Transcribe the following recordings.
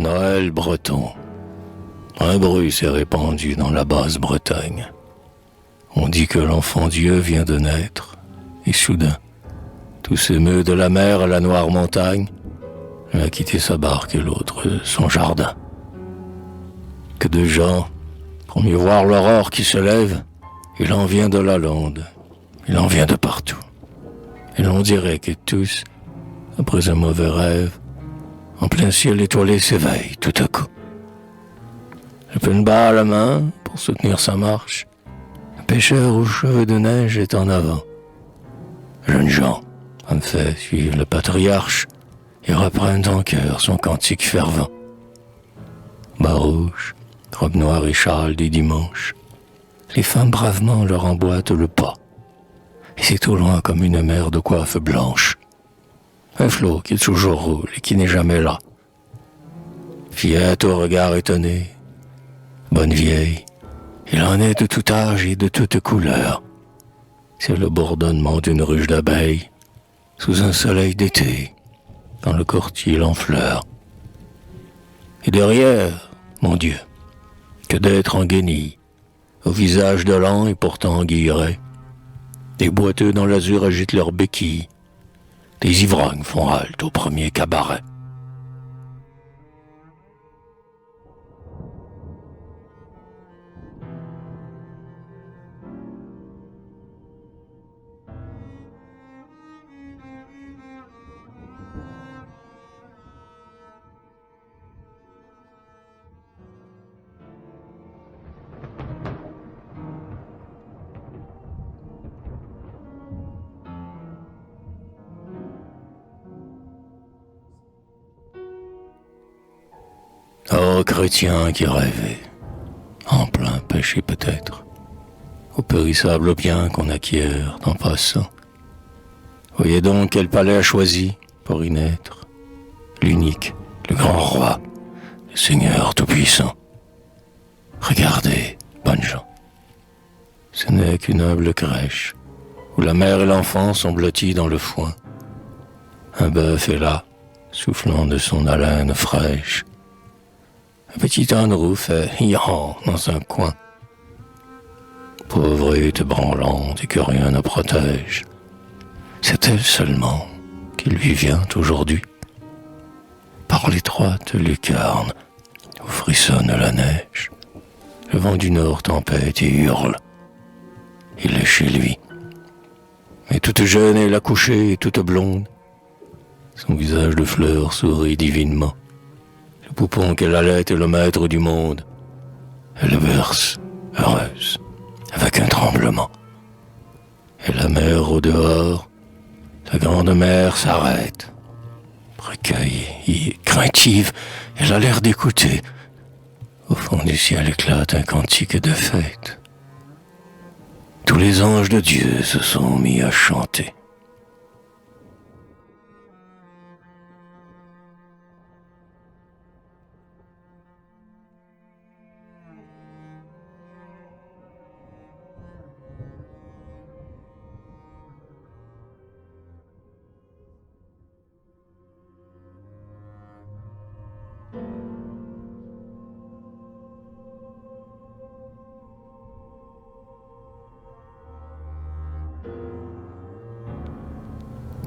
Noël breton. Un bruit s'est répandu dans la basse Bretagne. On dit que l'enfant Dieu vient de naître, et soudain, tout s'émeut de la mer à la noire montagne. L'un a quitté sa barque et l'autre son jardin. Que de gens, pour mieux voir l'aurore qui se lève, il en vient de la Londe, il en vient de partout. Et l'on dirait que tous, après un mauvais rêve, en plein ciel étoilé s'éveillent tout à coup. Le penba à la main, pour soutenir sa marche, un pêcheur aux cheveux de neige est en avant. Jeunes gens, en fait, suivent le patriarche et reprennent en cœur son cantique fervent. Bas rouge, robe noire et châle des dimanches, les femmes bravement leur emboîtent le pas. Et c'est au loin comme une mer de coiffe blanche. Un flot qui toujours roule et qui n'est jamais là. Fillette au regard étonné, bonne vieille, il en est de tout âge et de toute couleur. C'est le bourdonnement d'une ruche d'abeilles, sous un soleil d'été, dans le courtil en fleurs. Et derrière, mon Dieu, que d'êtres en guenilles, au visage de l'an et pourtant guillerets. Des boiteux dans l'azur agitent leurs béquilles, des ivrognes font halte au premier cabaret. Oh, chrétien qui rêvait, en plein péché peut-être, au périssable bien qu'on acquiert en passant. Voyez donc quel palais a choisi pour y naître, l'unique, le grand roi, le Seigneur tout-puissant. Regardez, bonnes gens, ce n'est qu'une humble crèche, où la mère et l'enfant sont blottis dans le foin. Un bœuf est là, soufflant de son haleine fraîche. Un petit âne roux fait yan dans un coin. Pauvre hutte branlante et que rien ne protège. C'est elle seulement qui lui vient aujourd'hui. Par l'étroite lucarne où frissonne la neige, le vent du nord tempête et hurle. Il est chez lui. Mais toute jeune elle a couché et toute blonde. Son visage de fleur sourit divinement. Le poupon qu'elle allait est le maître du monde. Elle le berce, heureuse, avec un tremblement. Et la mer au dehors, la grande mer s'arrête. Recueillie, craintive, elle a l'air d'écouter. Au fond du ciel éclate un cantique de fête. Tous les anges de Dieu se sont mis à chanter.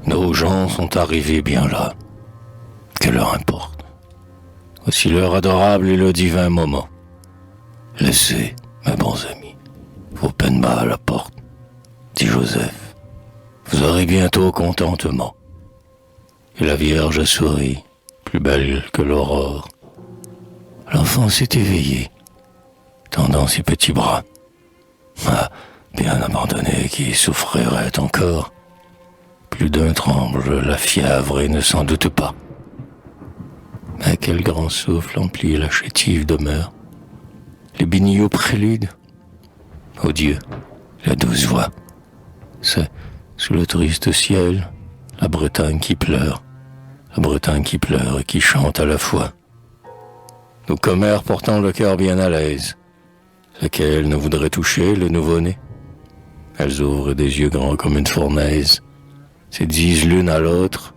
Nos gens sont arrivés bien là. Que leur importe. Voici l'heure adorable et le divin moment. Laissez, mes bons amis, vos peines bas à la porte, dit Joseph. Vous aurez bientôt contentement. Et la Vierge sourit, plus belle que l'aurore. L'enfant s'est éveillé, tendant ses petits bras. Ah, bien abandonné qui souffrirait encore. Plus d'un tremble la fièvre et ne s'en doute pas. Mais quel grand souffle emplit la chétive demeure. Les bénis au prélude. Ô Dieu, la douce voix. C'est, sous le triste ciel, la Bretagne qui pleure. La Bretagne qui pleure et qui chante à la fois. Nos commères portant le cœur bien à l'aise. Laquelle ne voudrait toucher le nouveau-né. Elles ouvrent des yeux grands comme une fournaise. Se disent l'une à l'autre.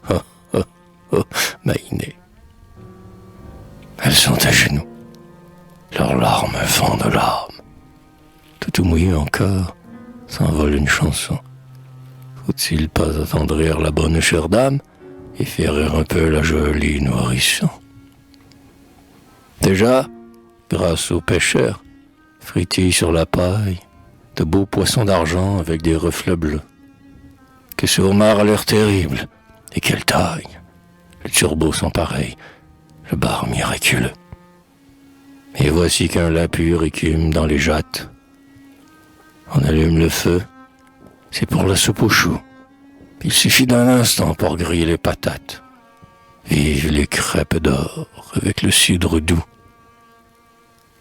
Oh, oh, oh, Maïné. Elles sont à genoux. Leurs larmes fondent larmes. Tout mouillé encore, s'envole une chanson. Faut-il pas attendrir la bonne chère dame et faire rire un peu la jolie nourrisson? Déjà, grâce aux pêcheurs, fritillent sur la paille de beaux poissons d'argent avec des reflets bleus. Que ce homard a l'air terrible, et quelle taille! Les turbots sont pareils, le bar miraculeux. Et voici qu'un lait pur écume dans les jattes. On allume le feu, c'est pour la soupe aux choux. Il suffit d'un instant pour griller les patates. Vive les crêpes d'or avec le cidre doux.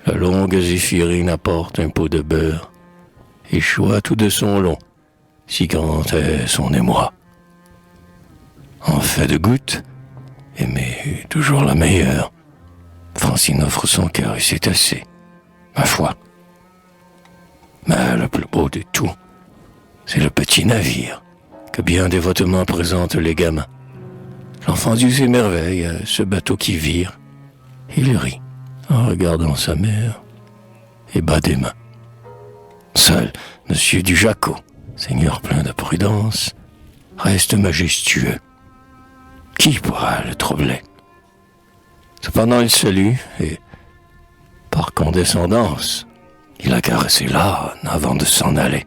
La longue zéphirine apporte un pot de beurre et choix tout de son long, si grand est son émoi. En fait de goutte, mais toujours la meilleure, Francine offre son cœur et c'est assez, ma foi. Mais le plus beau de tout, c'est le petit navire que bien dévotement présentent les gamins. L'enfant Dieu s'émerveille à ce bateau qui vire. Il rit en regardant sa mère et bat des mains. Seul Monsieur Dujacquot, seigneur plein de prudence, reste majestueux. Qui pourra le troubler? Cependant il salue et, par condescendance, il a caressé l'âne avant de s'en aller.